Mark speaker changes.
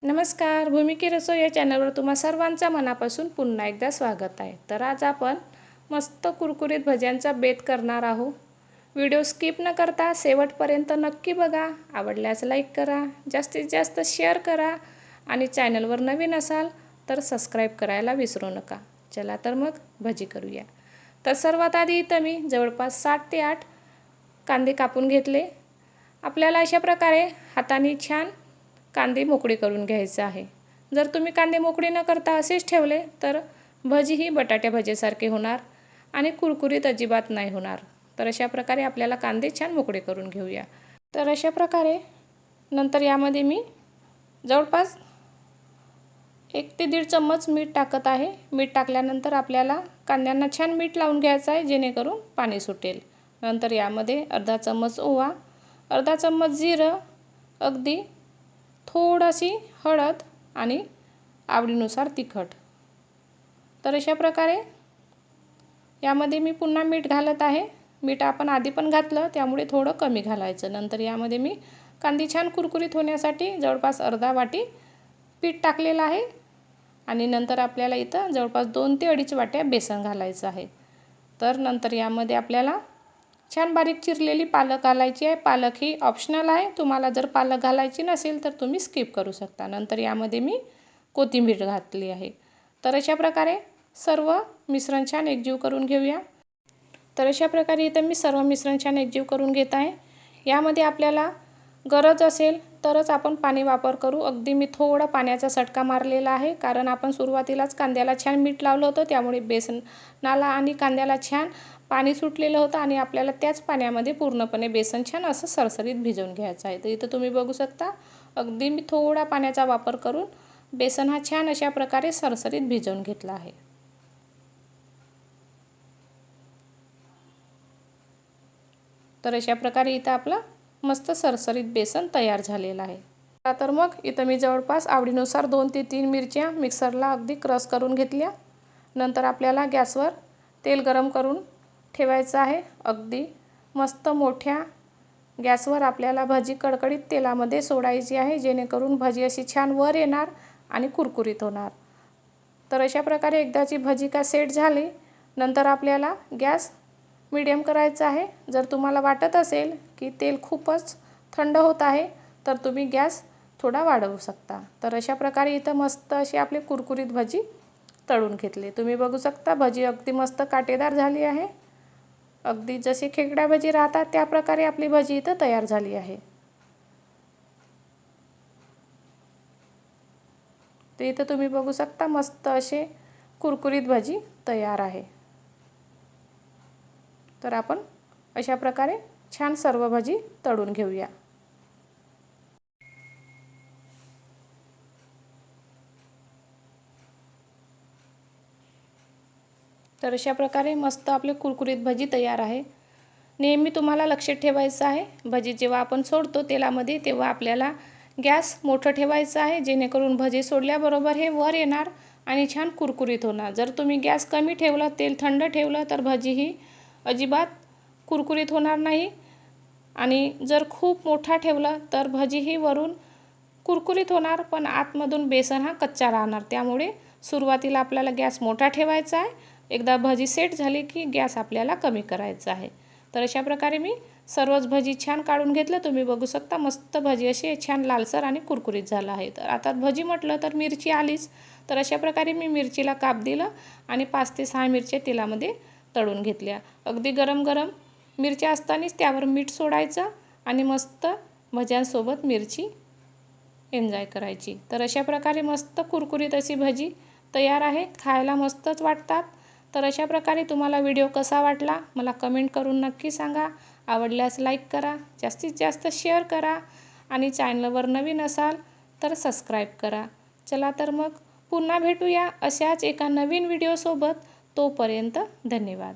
Speaker 1: नमस्कार, भूमिकी रसोई या चॅनलवर तुम्हा सर्वांचं मनापासून पुन्हा एकदा स्वागत आहे। तर आज आपण मस्त कुरकुरीत भज्यांचा बेत करणार आहोत। व्हिडिओ स्किप न करता शेवटपर्यंत नक्की बघा। आवडल्यास लाईक करा, जास्तीत जास्त शेअर करा आणि चॅनलवर नवीन असाल तर सबस्क्राईब करायला विसरू नका। चला तर मग भजी करूया। तर सर्वात आधी इथं मी जवळपास 7 ते 8 कांदे कापून घेतले। आपल्याला अशा प्रकारे हाताने छान कांदे मोकळे करून घ्यायचे आहे। जर तुम्ही कांदे मोकळे न करता असेच ठेवले तर भजी ही बटाट्या भजीसारखे होणार आणि कुरकुरीत अजिबात नाही होणार। तर अशा प्रकारे आपल्याला कांदे छान मोकळे करून घेऊया। तर अशा प्रकारे नंतर यामध्ये मी जवळपास 1 ते 1.5 चम्मच मीठ टाकत आहे। मीठ टाकल्यानंतर आपल्याला कांद्यांना छान मीठ लावून घ्यायचं आहे जेणेकरून पाणी सुटेल। नंतर यामध्ये अर्धा चम्मच ओवा, अर्धा चम्मच जिरं, अगदी थोडीशी हळद आणि आवडीनुसार तिखट। तर अशा प्रकारे यामध्ये मी पुन्हा मीठ घालत आहे। मीठ आपण आधी पण घातलं त्यामुळे थोडं कमी घालायचं। नंतर यामध्ये मी कांदे छान कुरकुरीत होण्यासाठी जवळपास अर्धा वाटी पीठ टाकलेलं आहे आणि नंतर आपल्याला इथं जवळपास 2 ते 2.5 वाट्या बेसन घालायचं आहे। तर नंतर यामध्ये आपल्याला छान बारीक चिरलेली पालक घालायची आहे। पालक ही ऑप्शनल आहे, तुम्हाला जर पालक घालायची नसेल तर तुम्ही स्किप करू शकता। नंतर यामध्ये मी कोथिंबीर घातली आहे। तर अशा प्रकारे सर्व मिश्रण छान एकजीव करून घेऊया। तर अशा प्रकारे इथं मी सर्व मिश्रण छान एकजीव करून घेत आहे। यामध्ये आपल्याला गरज असेल तरच आपण पाणी वापर करू। अगदी मी थोडा पाण्याचा सटका मारलेला आहे कारण आपण सुरुवातीलाच कांद्याला छान मीठ लावलं होतं त्यामुळे बेसनाला आणि कांद्याला छान पाणी सुटलेलं होतं आणि आपल्याला त्याच पाण्यामध्ये पूर्णपणे बेसन छान असं सरसरीत भिजवून घ्यायचं आहे। तर इथं तुम्ही बघू शकता अगदी मी थोडा पाण्याचा वापर करून बेसन हा छान अशा प्रकारे सरसरीत भिजवून घेतला आहे। तर अशा प्रकारे इथं आपलं मस्त सरसरीत बेसन तयार झालेलं आहे। तर मग इथं मी जवळपास आवडीनुसार 2 ते 3 मिरच्या मिक्सरला अगदी क्रश करून घेतल्या। नंतर आपल्याला गॅसवर तेल गरम करून ठेवायचं आहे। अगदी मस्त मोठ्या गॅसवर आपल्याला भजी कडकडीत तेलामध्ये सोडायची आहे जेणेकरून भजी अशी छान वर येणार आणि कुरकुरीत होणार। तर अशा प्रकारे एकदाची भजी का सेट झाली नंतर आपल्याला गॅस मीडियम करायचा आहे। जर तुम्हाला वाटत असेल की तेल खूपच थंड होत आहे तर तुम्ही गॅस थोडा वाढवू शकता। तर अशा प्रकारे इथं मस्त अशी आपली कुरकुरीत भजी तळून घेतली। तुम्ही बघू शकता भजी अगदी मस्त काटेदार झाली आहे। अगदी जसे खेकडा भजी राहतात त्या प्रकारे आपली भजी इथं तयार झाली आहे। तर इथं तुम्ही बघू शकता मस्त असे कुरकुरीत भजी तयार आहे। तर आपण अशा प्रकारे छान सर्व भजी तळून घेऊया। तर अशा प्रकारे मस्त आपली कुरकुरीत भजी तयार आहे। नेहमी तुम्हाला लक्षात ठेवायचं आहे भजी जेव्हा आपण सोडतो तेलामध्ये तेव्हा आपल्याला गॅस मोठं ठेवायचं आहे जेणेकरून भजी सोडल्याबरोबर हे वर येणार आणि छान कुरकुरीत होणार। जर तुम्ही गॅस कमी ठेवला, तेल थंड ठेवलं तर भजी ही अजिबात कुरकुरीत होणार नाही आणि जर खूप मोठा ठेवला तर भजी ही वरून कुरकुरीत होणार पण आतमधून बेसन हा कच्चा राहणार। त्यामुळे सुरुवातीला आपल्याला गॅस मोठा ठेवायचा आहे। एकदा भजी सेट झाली की गॅस आपल्याला कमी करायचा आहे। तर अशा प्रकारे मी सर्वच भजी छान काढून घेतलं। तुम्ही बघू शकता मस्त भजी अशी छान लालसर आणि कुरकुरीत झालं आहे। तर आता भजी म्हटलं तर मिरची आलीच। तर अशा प्रकारे मी मिरचीला काप दिलं आणि 5 ते 6 मिरच्या तेलामध्ये तळून घेतल्या। अगदी गरम गरम मिरच्या असतानाच त्यावर मीठ सोडायचं आणि मस्त भज्यांसोबत मिरची एन्जॉय करायची। तर अशा प्रकारे मस्त कुरकुरीत अशी भजी तयार आहे, खायला मस्तच वाटतात। तर अशा प्रकारे तुम्हाला व्हिडिओ कसा वाटला मला कमेंट करून नक्की सांगा। आवडल्यास लाईक करा, जास्तीत जास्त शेअर करा आणि चॅनलवर नवीन असाल तर सबस्क्राईब करा। चला तर मग पुन्हा भेटूया अशाच एका नवीन व्हिडिओसोबत। तोपर्यंत धन्यवाद।